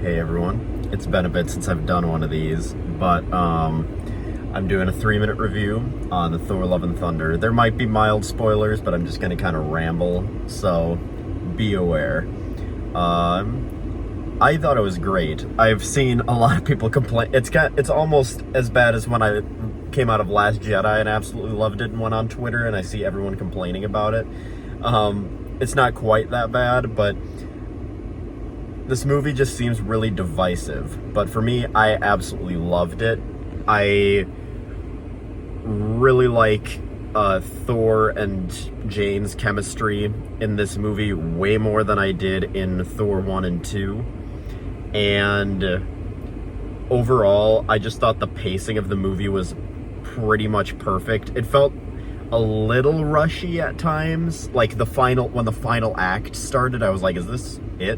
Hey everyone, it's been a bit since I've done one of these, but I'm doing a 3-minute review on the Thor Love and Thunder. There might be mild spoilers, but I'm just gonna kind of ramble, so be aware. I thought it was great. I've seen a lot of people complain. It's almost as bad as when I came out of Last Jedi and absolutely loved it and went on Twitter and I see everyone complaining about it. It's not quite that bad, but this movie just seems really divisive. But for me, I absolutely loved it. I really like Thor and Jane's chemistry in this movie way more than I did in Thor 1 and 2. And overall, I just thought the pacing of the movie was pretty much perfect. It felt a little rushy at times. Like when the final act started, I was like, is this it?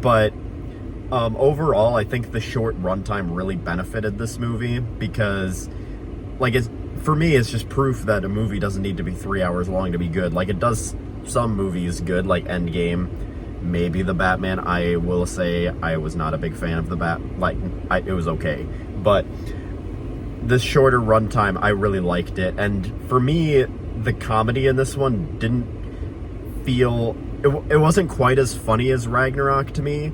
But overall, I think the short runtime really benefited this movie because, for me, it's just proof that a movie doesn't need to be 3 hours long to be good. Like, it does some movies good, like Endgame, maybe The Batman. I will say I was not a big fan of it was okay. But this shorter runtime, I really liked it. And for me, the comedy in this one didn't feel... It wasn't quite as funny as Ragnarok to me,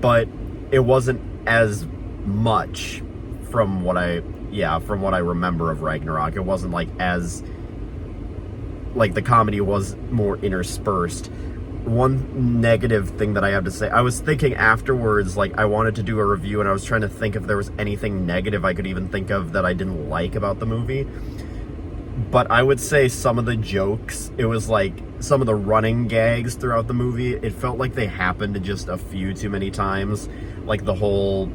but it wasn't as much from what I remember of Ragnarok. It wasn't the comedy was more interspersed. One negative thing that I have to say, I was thinking afterwards, I wanted to do a review and I was trying to think if there was anything negative I could even think of that I didn't like about the movie. But I would say some of the jokes, it was some of the running gags throughout the movie, it felt like they happened just a few too many times. Like the whole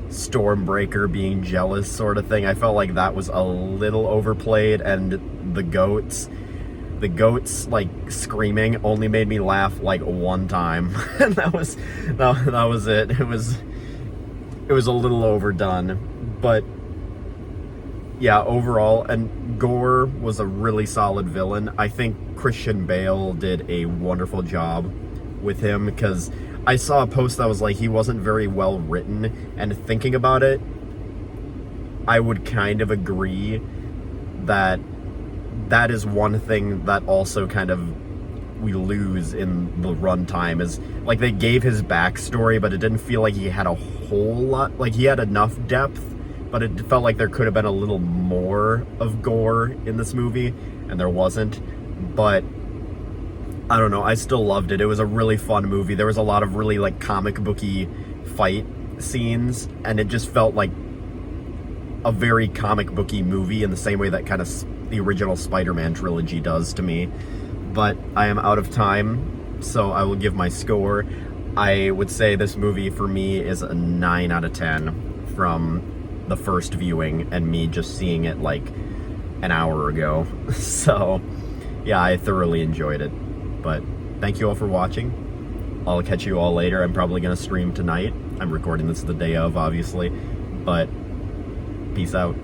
Stormbreaker being jealous sort of thing. I felt like that was a little overplayed, and the goats screaming only made me laugh one time. And that was it. It was a little overdone, but yeah, overall, and Gore was a really solid villain. I think Christian Bale did a wonderful job with him, because I saw a post that was like, he wasn't very well written, and thinking about it, I would kind of agree that that is one thing that also kind of we lose in the runtime, is they gave his backstory, but it didn't feel like he had a whole lot, he had enough depth, but it felt like there could have been a little more of Gore in this movie, and there wasn't. But I don't know, I still loved it. It was a really fun movie. There was a lot of really comic booky fight scenes, and it just felt like a very comic booky movie in the same way that kind of the original Spider-Man trilogy does to me. But I am out of time, so I will give my score. I would say this movie for me is a 9 out of 10 from the first viewing and me just seeing it an hour ago. So yeah, I thoroughly enjoyed it. But thank you all for watching. I'll catch you all later. I'm probably gonna stream tonight. I'm recording this the day of, obviously, but peace out.